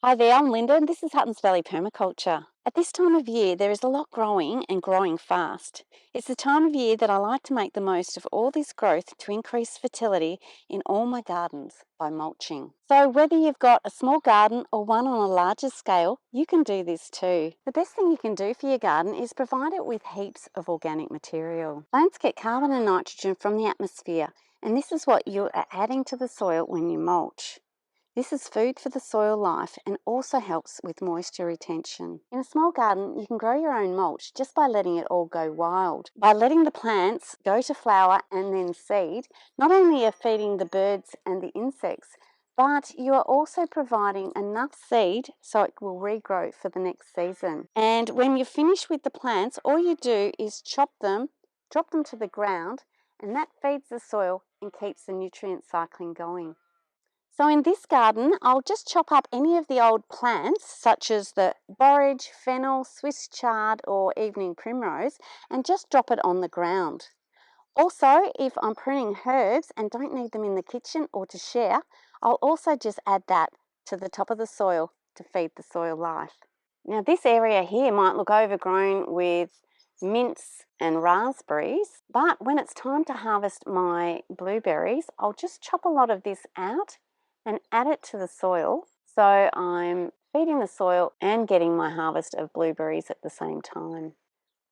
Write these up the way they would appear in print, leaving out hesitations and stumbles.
Hi there, I'm Linda and this is Huttons Valley Permaculture. At this time of year, there is a lot growing and growing fast. It's the time of year that I like to make the most of all this growth to increase fertility in all my gardens by mulching. So whether you've got a small garden or one on a larger scale, you can do this too. The best thing you can do for your garden is provide it with heaps of organic material. Plants get carbon and nitrogen from the atmosphere, and this is what you are adding to the soil when you mulch. This is food for the soil life and also helps with moisture retention. In a small garden, you can grow your own mulch just by letting it all go wild. By letting the plants go to flower and then seed, not only are feeding the birds and the insects, but you are also providing enough seed so it will regrow for the next season. And when you're finished with the plants, all you do is chop them, drop them to the ground, and that feeds the soil and keeps the nutrient cycling going. So in this garden, I'll just chop up any of the old plants, such as the borage, fennel, Swiss chard or evening primrose, and just drop it on the ground. Also, if I'm pruning herbs and don't need them in the kitchen or to share, I'll also just add that to the top of the soil to feed the soil life. Now this area here might look overgrown with mints and raspberries, but when it's time to harvest my blueberries, I'll just chop a lot of this out and add it to the soil, so I'm feeding the soil and getting my harvest of blueberries at the same time.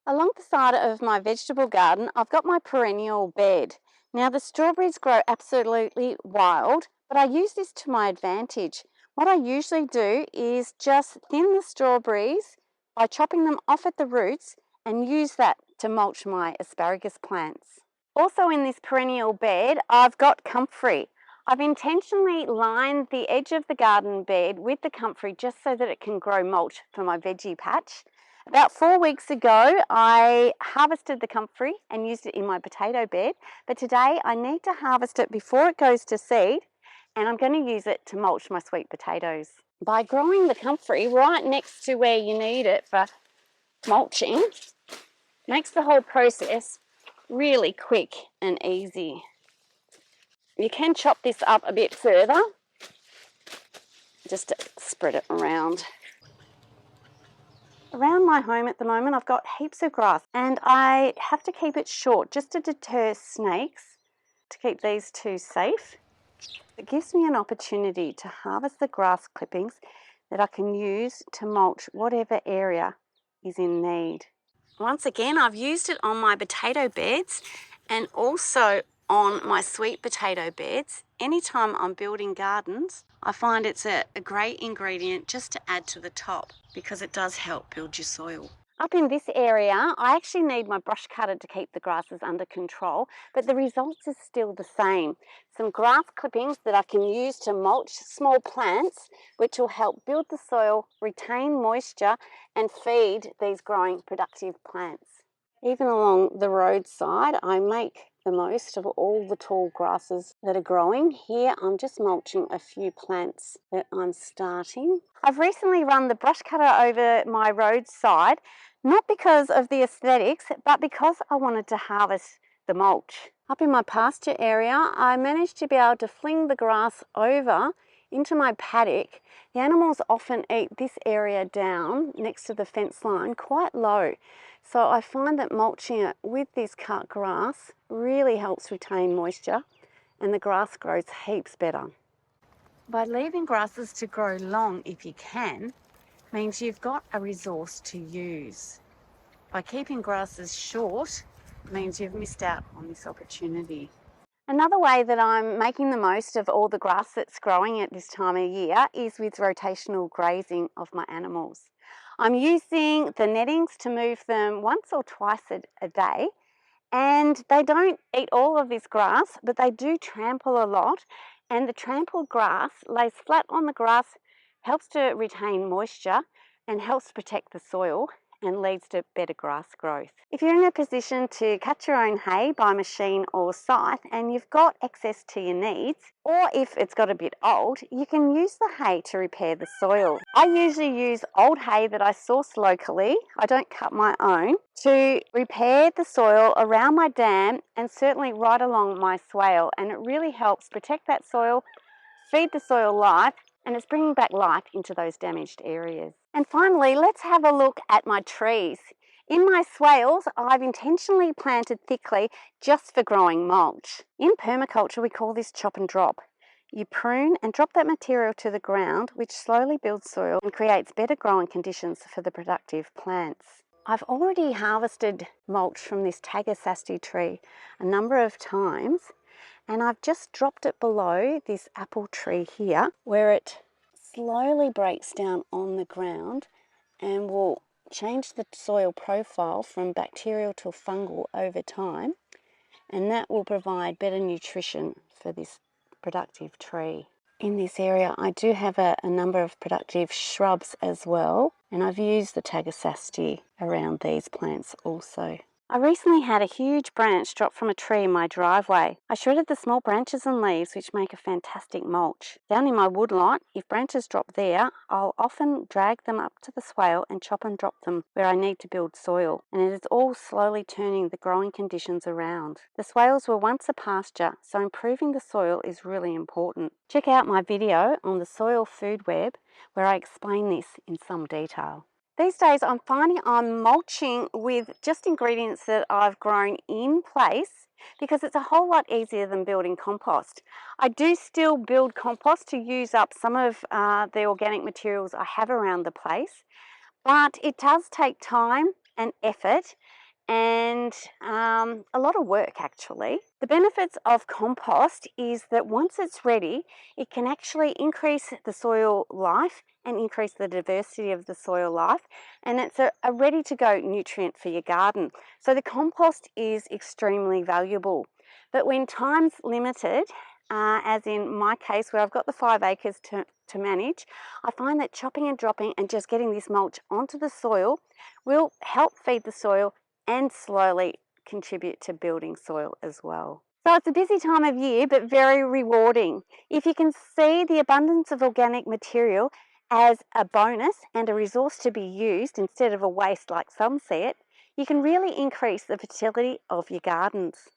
Along the side of my vegetable garden, I've got my perennial bed. Now the strawberries grow absolutely wild, but I use this to my advantage. What I usually do is just thin the strawberries by chopping them off at the roots and use that to mulch my asparagus plants. Also in this perennial bed, I've got comfrey. I've intentionally lined the edge of the garden bed with the comfrey just so that it can grow mulch for my veggie patch. About 4 weeks ago, I harvested the comfrey and used it in my potato bed, but today I need to harvest it before it goes to seed, and I'm going to use it to mulch my sweet potatoes. By growing the comfrey right next to where you need it for mulching, makes the whole process really quick and easy. You can chop this up a bit further, just to spread it around. Around my home at the moment, I've got heaps of grass and I have to keep it short just to deter snakes, to keep these two safe. It gives me an opportunity to harvest the grass clippings that I can use to mulch whatever area is in need. Once again, I've used it on my potato beds and also on my sweet potato beds. Anytime I'm building gardens, I find it's a great ingredient just to add to the top because it does help build your soil. Up in this area, I actually need my brush cutter to keep the grasses under control, but the results is still the same. Some grass clippings that I can use to mulch small plants, which will help build the soil, retain moisture, and feed these growing productive plants. Even along the roadside, I make the most of all the tall grasses that are growing. Here I'm just mulching a few plants that I'm starting. I've recently run the brush cutter over my roadside, not because of the aesthetics, but because I wanted to harvest the mulch. Up in my pasture area, I managed to be able to fling the grass over into my paddock. The animals often eat this area down next to the fence line quite low. So I find that mulching it with this cut grass really helps retain moisture and the grass grows heaps better. By leaving grasses to grow long if you can, means you've got a resource to use. By keeping grasses short, means you've missed out on this opportunity. Another way that I'm making the most of all the grass that's growing at this time of year is with rotational grazing of my animals. I'm using the nettings to move them once or twice a day, and they don't eat all of this grass, but they do trample a lot, and the trampled grass lays flat on the grass, helps to retain moisture and helps protect the soil and leads to better grass growth. If you're in a position to cut your own hay by machine or scythe and you've got access to your needs, or if it's got a bit old, you can use the hay to repair the soil. I usually use old hay that I source locally, I don't cut my own, to repair the soil around my dam and certainly right along my swale, and it really helps protect that soil, feed the soil life and it's bringing back life into those damaged areas. And finally, let's have a look at my trees. In my swales, I've intentionally planted thickly just for growing mulch. In permaculture, we call this chop and drop. You prune and drop that material to the ground, which slowly builds soil and creates better growing conditions for the productive plants. I've already harvested mulch from this Tagasasti tree a number of times, and I've just dropped it below this apple tree here, where it slowly breaks down on the ground and will change the soil profile from bacterial to fungal over time, and that will provide better nutrition for this productive tree. In this area, I do have a number of productive shrubs as well, and I've used the Tagasasti around these plants also. I recently had a huge branch drop from a tree in my driveway. I shredded the small branches and leaves, which make a fantastic mulch. Down in my woodlot, if branches drop there, I'll often drag them up to the swale and chop and drop them where I need to build soil, and it is all slowly turning the growing conditions around. The swales were once a pasture, so improving the soil is really important. Check out my video on the soil food web where I explain this in some detail. These days I'm finding I'm mulching with just ingredients that I've grown in place because it's a whole lot easier than building compost. I do still build compost to use up some of the organic materials I have around the place, but it does take time and effort and a lot of work actually. The benefits of compost is that once it's ready, it can actually increase the soil life and increase the diversity of the soil life, and it's a ready to go nutrient for your garden. So the compost is extremely valuable. But when time's limited, as in my case where I've got the 5 acres to manage, I find that chopping and dropping and just getting this mulch onto the soil will help feed the soil and slowly contribute to building soil as well. So it's a busy time of year, but very rewarding. If you can see the abundance of organic material as a bonus and a resource to be used instead of a waste like some see it, you can really increase the fertility of your gardens.